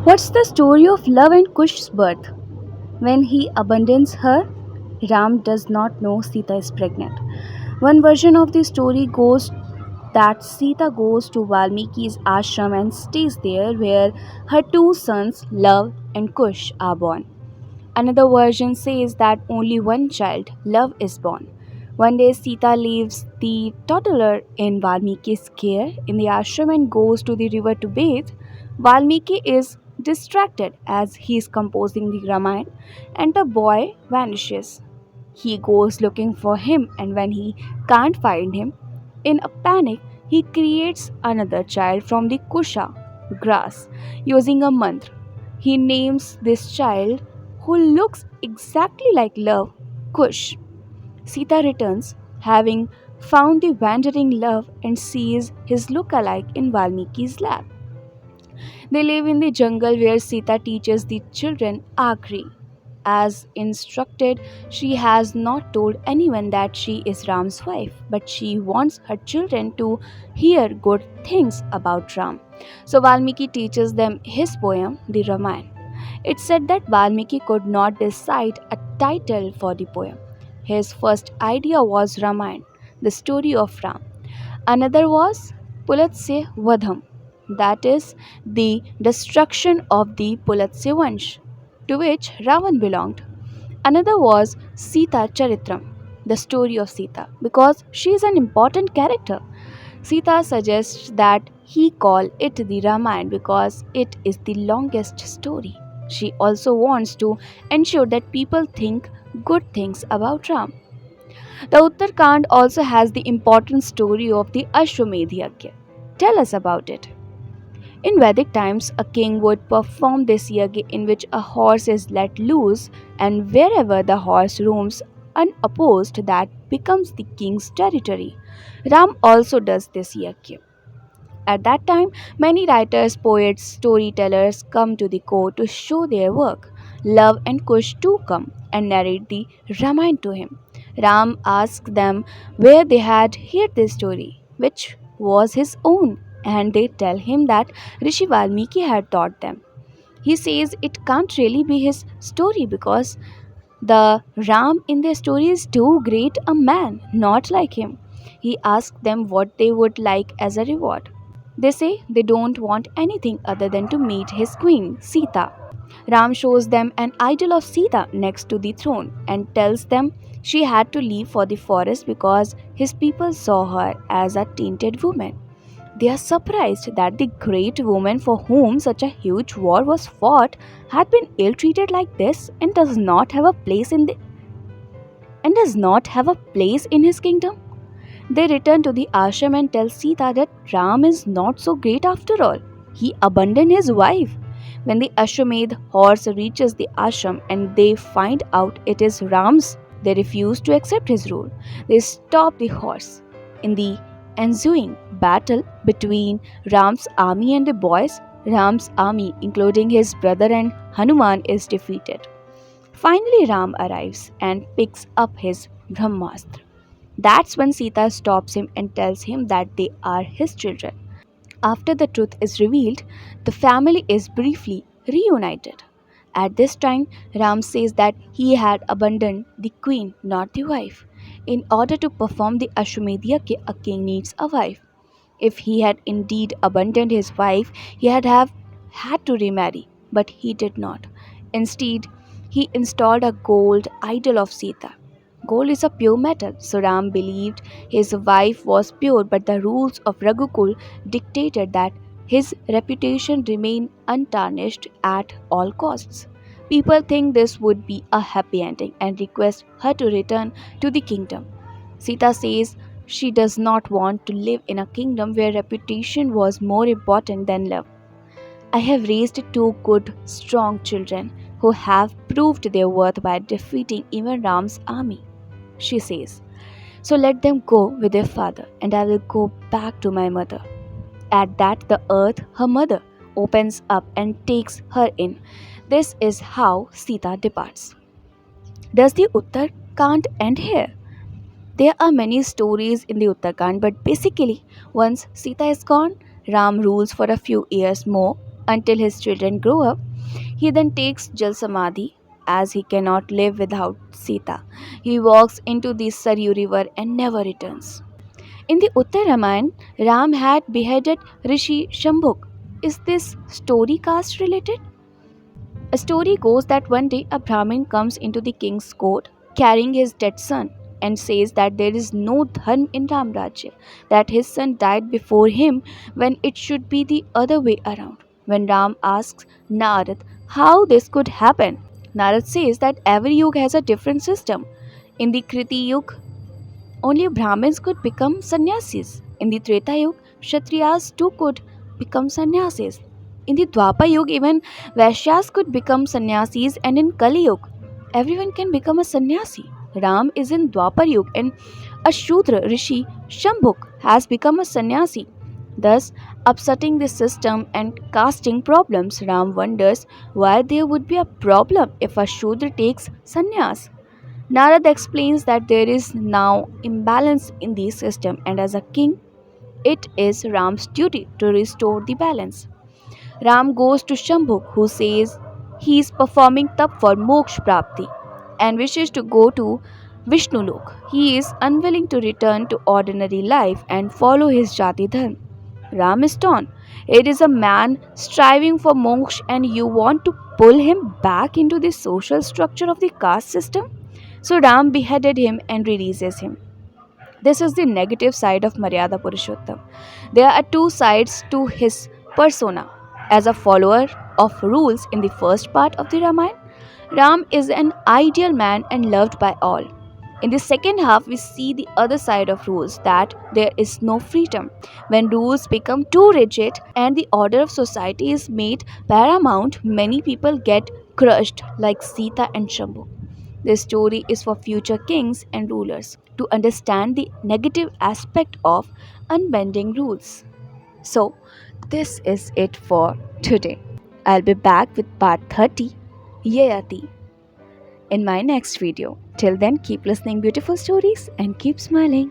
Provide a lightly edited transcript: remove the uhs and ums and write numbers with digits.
What's the story of love and Kush's birth? When he abandons her, Ram does not know Sita is pregnant. One version of the story goes that Sita goes to Valmiki's ashram and stays there where her two sons, Love and Kush, are born. Another version says that only one child, Love, is born. One day, Sita leaves the toddler in Valmiki's care in the ashram and goes to the river to bathe. Valmiki is distracted as he is composing the Ramayana, and the boy vanishes. He goes looking for him, and when he can't find him, in a panic, he creates another child from the kusha grass using a mantra. He names this child, who looks exactly like Love, Kush. Sita returns, having found the wandering Love, and sees his look-alike in Valmiki's lap. They live in the jungle where Sita teaches the children Agri. As instructed, she has not told anyone that she is Ram's wife, but she wants her children to hear good things about Ram. So Valmiki teaches them his poem, the Ramayana. It said that Valmiki could not decide a title for the poem. His first idea was Ramayana, the story of Ram. Another was Pulatsya Vadham, that is, the destruction of the Pulatsya Vansh, to which Ravan belonged. Another was Sita Charitram, the story of Sita, because she is an important character. Sita suggests that he call it the Ramayana because it is the longest story. She also wants to ensure that people think good things about Ram. The Uttarkand also has the important story of the Ashwamedh Yajna. Tell us about it. In Vedic times, a king would perform this yajna in which a horse is let loose, and wherever the horse roams unopposed, that becomes the king's territory. Ram also does this yajna. At that time, many writers, poets, storytellers come to the court to show their work. Love and Kush too come and narrate the Ramayana to him. Ram asks them where they had heard this story, which was his own, and they tell him that Rishi Valmiki had taught them. He says it can't really be his story because the Ram in their story is too great a man, not like him. He asked them what they would like as a reward. They say they don't want anything other than to meet his queen, Sita. Ram shows them an idol of Sita next to the throne and tells them she had to leave for the forest because his people saw her as a tainted woman. They are surprised that the great woman for whom such a huge war was fought had been ill treated like this and does not have a place in his kingdom. They return to the ashram and tell Sita that Ram is not so great after all. He abandoned his wife. When the Ashwamedh horse reaches the ashram and they find out it is Ram's, they refuse to accept his rule. They stop the horse. In the ensuing battle between Ram's army and the boys, Ram's army, including his brother and Hanuman, is defeated. Finally, Ram arrives and picks up his Brahmastra. That's when Sita stops him and tells him that they are his children. After the truth is revealed, the family is briefly reunited. At this time, Ram says that he had abandoned the queen, not the wife. In order to perform the Ashwamedh Yajna, a king needs a wife. If he had indeed abandoned his wife, he have had to remarry, but he did not. Instead, he installed a gold idol of Sita. Gold is a pure metal, so Ram believed his wife was pure, but the rules of Raghukul dictated that his reputation remain untarnished at all costs. People think this would be a happy ending and request her to return to the kingdom. Sita says she does not want to live in a kingdom where reputation was more important than love. I have raised two good, strong children who have proved their worth by defeating even Ram's army, she says. So let them go with their father, and I will go back to my mother. At that, the earth, her mother, opens up and takes her in. This is how Sita departs. Does the Uttarkand end here? There are many stories in the Uttarakhand, but basically, once Sita is gone, Ram rules for a few years more until his children grow up. He then takes Jal Samadhi as he cannot live without Sita. He walks into the Saryu river and never returns. In the Uttar Ramayana, Ram had beheaded Rishi Shambhuk. Is this story caste related? A story goes that one day a Brahmin comes into the king's court carrying his dead son and says that there is no dharma in Ram Rajya, that his son died before him when it should be the other way around. When Ram asks Narad how this could happen, Narad says that every yuga has a different system. In the Kriti Yuga, only Brahmins could become sannyasis. In the Treta Yuga, Kshatriyas too could become sannyasis. In the Dwapar Yuga, even Vaishyas could become sannyasis, and in Kali Yuga, everyone can become a sannyasi. Ram is in Dwapar Yuga, and a Shudra Rishi Shambhuk has become a sannyasi, thus upsetting the system and casting problems. Ram wonders why there would be a problem if a Shudra takes sannyas. Narad explains that there is now imbalance in the system, and as a king, it is Ram's duty to restore the balance. Ram goes to Shambhu, who says he is performing tap for moksha prapti and wishes to go to Vishnulok. He is unwilling to return to ordinary life and follow his jati dharma. Ram is torn. It is a man striving for moksha, and you want to pull him back into the social structure of the caste system? So Ram beheaded him and releases him. This is the negative side of Maryada Purushottam. There are two sides to his persona. As a follower of rules in the first part of the Ramayana, Ram is an ideal man and loved by all. In the second half, we see the other side of rules, that there is no freedom. When rules become too rigid and the order of society is made paramount, many people get crushed like Sita and Shambhu. This story is for future kings and rulers to understand the negative aspect of unbending rules. So, this is it for today. I'll be back with part 30, Yayati, in my next video. Till then, keep listening beautiful stories and keep smiling.